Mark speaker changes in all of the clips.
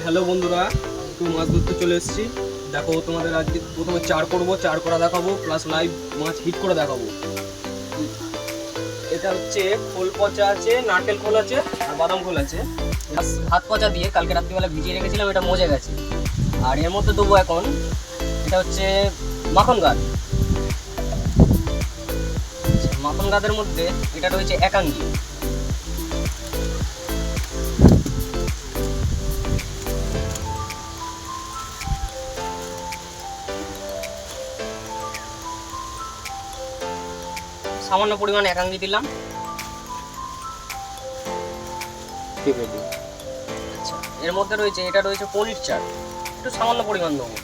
Speaker 1: Hello বন্ধুরা, একটু মাছ ধরতে চলে এসেছি। দেখো তোমাদের আজকে প্রথমে চার করবো, চার করা দেখাবো, প্লাস লাইভ মাছ হিট করে দেখাবো। এটা হচ্ছে খোল পচা আছে, নারকেল খোল আছে আর বাদাম খোল আছে।
Speaker 2: ভাত পচা দিয়ে কালকে রাত্রিবেলা ভিজিয়ে রেখেছিলাম, এটা মজে গেছে। আর এর মধ্যে দেবো এখন, এটা হচ্ছে মাখন গাদ। মাখন গাদের মধ্যে এটা রয়েছে একাঙ্গি। সামান্য পরিমাণ একাঙ্গি দিলাম। আচ্ছা, এর মধ্যে রয়েছে, এটা রয়েছে পনির চাট, একটু সামান্য পরিমাণ দেবো।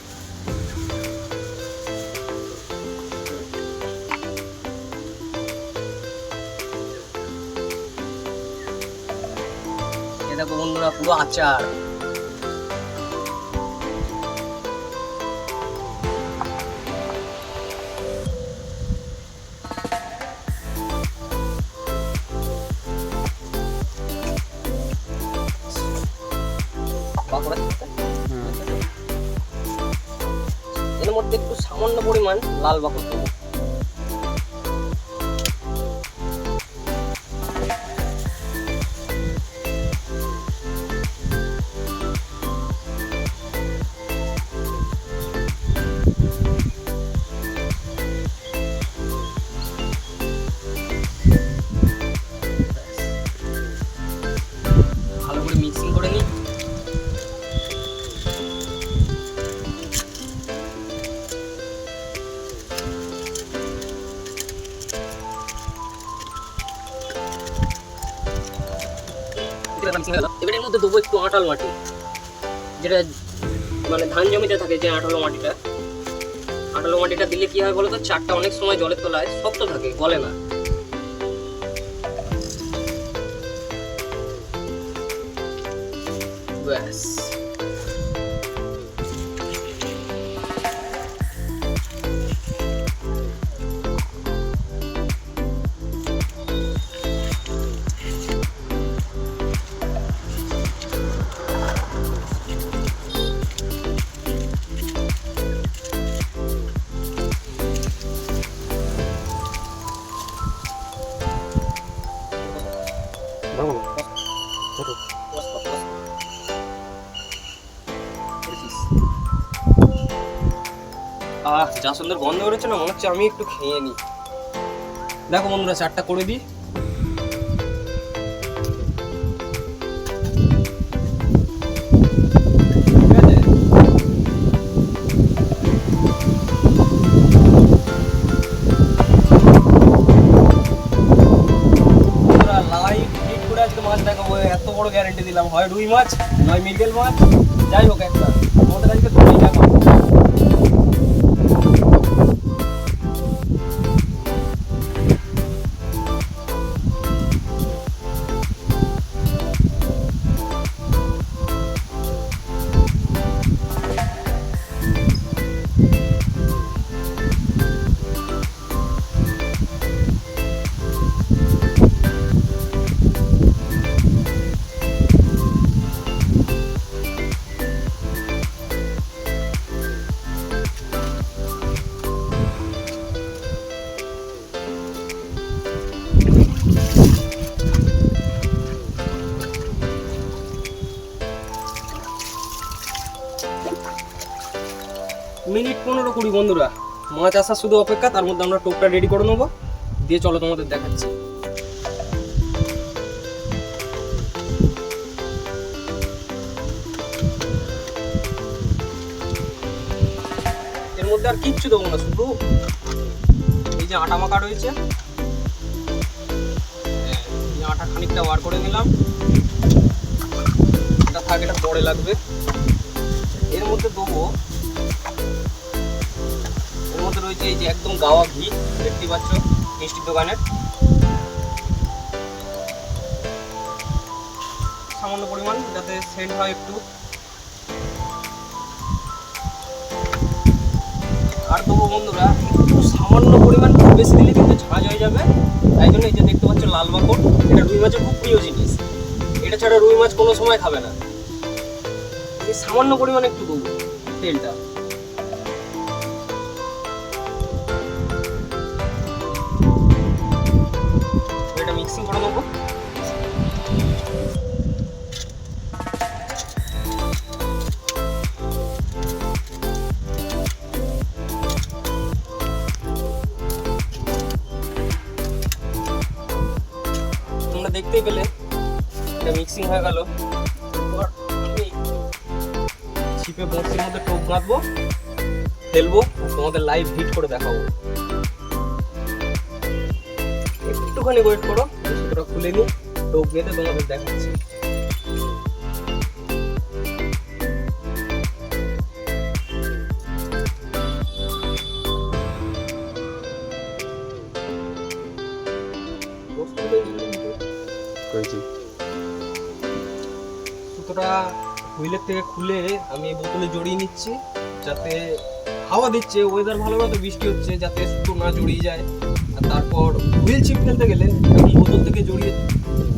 Speaker 2: এ দেখো বন্ধুরা, পুরো আচার। এর মধ্যে একটু সামান্য পরিমাণ লাল বাকর দেবো। ভালো করে মিক্সিং করে নিই। এবার এর মধ্যে দেবো একটু আঁটাল মাটি, যেটা মানে ধান জমিতে থাকে, যে আঁটালো মাটিটা। আঁটালো মাটিটা দিলে কি হয় বলতো, চারটা অনেক সময় জলের তলায় শক্ত থাকে, গলে না। ব্যাস।
Speaker 1: যা সুন্দর গন্ধ বেরোচ্ছে না, মনে হচ্ছে আমি একটু খেয়ে নিই। দেখো বন্ধুরা, চারটা করে দিই। লাইভ হিট করে আজকে মাছ দেখাবো, এত বড় গ্যারান্টি দিলাম। হয় রুই মাছ, নয় মৃগেল মাছ, যাই হোক একটা আমাদের আজকে ধরেই দেখাবো। মিনিট 15-20 বন্ধুরা, মাছ আসা শুধু অপেক্ষা। তার মধ্যে আমরা টোপটা রেডি করে নেবো, দিয়ে চলো তোমাদের দেখাচ্ছি। এর মধ্যে আর কিচ্ছু দেবো না, শুধু এই যে আটা মাখা রয়েছে, এই আটা খানিকটা বার করে নিলাম। এটা থাক, এটা পরে লাগবে। এর মধ্যে দেবো, এর মধ্যে রয়েছে এই যে একদম গাওয়া ঘি, দেখতে পাচ্ছ মিষ্টির দোকানের। সামান্য পরিমাণ, যাতে সেন্ট হয় একটু। আর দেবো বন্ধুরা একটু সামান্য পরিমাণ, খুব বেশি দিলে কিন্তু ঝাঁঝ হয়ে যাবে। তাই জন্য এই যে দেখতে পাচ্ছ লাল বাকর, এটা রুই মাছের খুব প্রিয় জিনিস। এটা ছাড়া রুই মাছ কোনো সময় খাবে না।
Speaker 2: এই সামান্য পরিমাণে একটু দেবো তেলটা। এটা মিক্সিং করে নেবো। তোমরা দেখতেই পেলে এটা মিক্সিং হয়ে গেল। আমি ছিপে বড়শির মধ্যে টোপ গাঁথবো, ফেলবো, তোমাদের লাইভ হিট করে দেখাবো। একটুখানি ওয়েট করো, সুতোটা খুলে নিই, টোপ গেঁথে তোমাদের দেখাচ্ছি। সুতোটা হুইলের থেকে খুলে আমি বোতলে জড়িয়ে নিচ্ছি, যাতে হাওয়া দিচ্ছে, ওয়েদার ভালো না তো বৃষ্টি হচ্ছে, যাতে সুতো না জড়িয়ে যায়। আর তারপর হুইল ছিপ ফেলতে গেলে এখন বোতল থেকে জড়িয়ে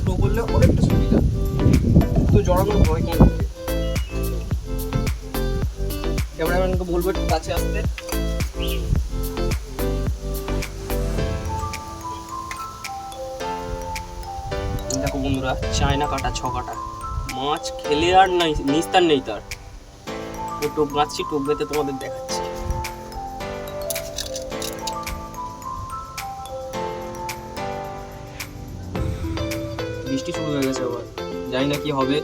Speaker 2: টো করলে অনেকটা সুবিধা, তো জড়ানোর ভয় কম থাকে। ক্যামেরাম্যানকে বলবো একটু কাছে আসতে। দেখো বন্ধুরা, চায়না কাটা 6 কাটা মাছ খেলে আর নাই নিস্তার নেই তার। টোপ গাঁচ্ছি, টোপ গেঁথে তোমাদের দেখাচ্ছি। বৃষ্টি শুরু হয়ে গেছে আবার, জানি না কি হবে।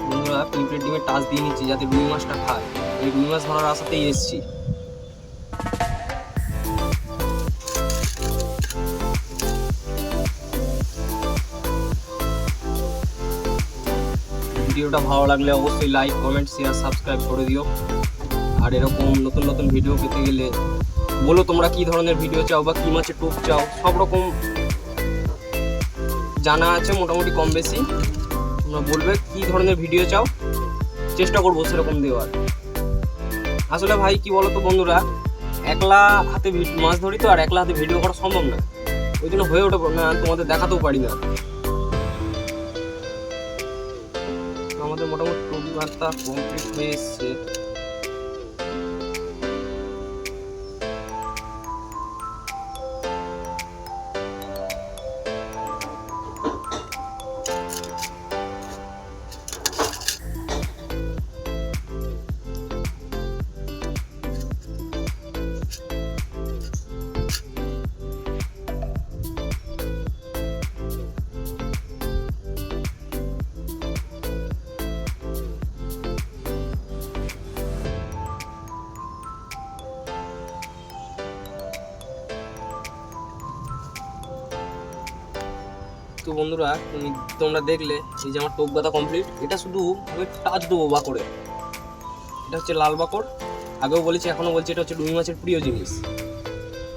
Speaker 2: বন্ধুরা পিঁপড়ের ডিমে টাচ দিয়ে নিচ্ছি যাতে রুই মাছটা খায়। এই রুই মাছ ধরার আশাতেই এসেছি। ভিডিওটা ভালো লাগলে অবশ্যই লাইক, কমেন্ট, শেয়ার, সাবস্ক্রাইব করে দিও। আর এরকম নতুন নতুন ভিডিও পেতে গেলে বলো তোমরা কি ধরনের ভিডিও চাও বা কি মাছের টোপ চাও। সব রকম জানা আছে মোটামুটি কম বেশি। তোমরা বলবে কি ধরনের ভিডিও চাও, চেষ্টা করবো সেরকম দেওয়ার। আসলে ভাই কি বলো তো বন্ধুরা, একলা হাতে মাছ ধরি তো, আর একলা হাতে ভিডিও করা সম্ভব না, ওই জন্য হয়ে ওঠে না, তোমাদের দেখাতেও পারি না। আমাদের মোটামুটি টোপ গাঁথা কমপ্লিট হয়ে এসছে। তো বন্ধুরা তোমরা দেখলে এই যে আমার টোপ গাঁথা কমপ্লিট। এটা শুধু আমি টাচ দেবো বাকড়ে। এটা হচ্ছে লাল বাকড়, আগেও বলেছি এখনো বলছি, এটা হচ্ছে রুই মাছের প্রিয় জিনিস।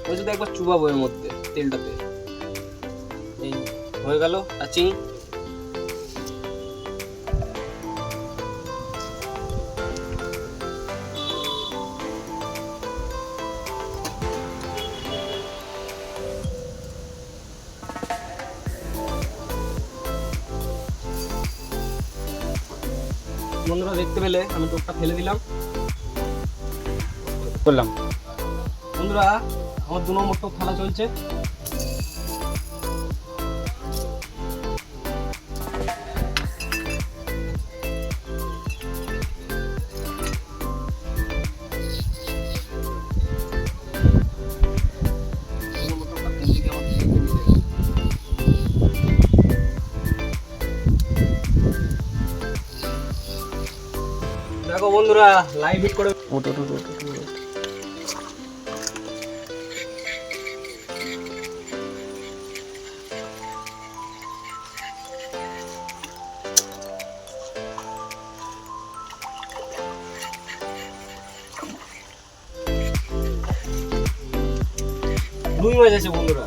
Speaker 2: ওই শুধু একবার চুবাবো এর মধ্যে তেলটাতে। এই হয়ে গেল টাচিং। বন্ধুরা দেখতে পেলে আমি টোপটা ফেলে দিলাম করলাম। বন্ধুরা আমার 2 নম্বর টোপ ফেলা চলছে। দেখো বন্ধুরা লাইভ হিট করে রুই মাছ আছে বন্ধুরা।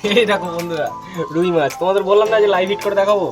Speaker 1: এই দেখো বন্ধুরা রুই মাছ, তোমাদের বললাম না যে লাইভ হিট করে দেখাবো।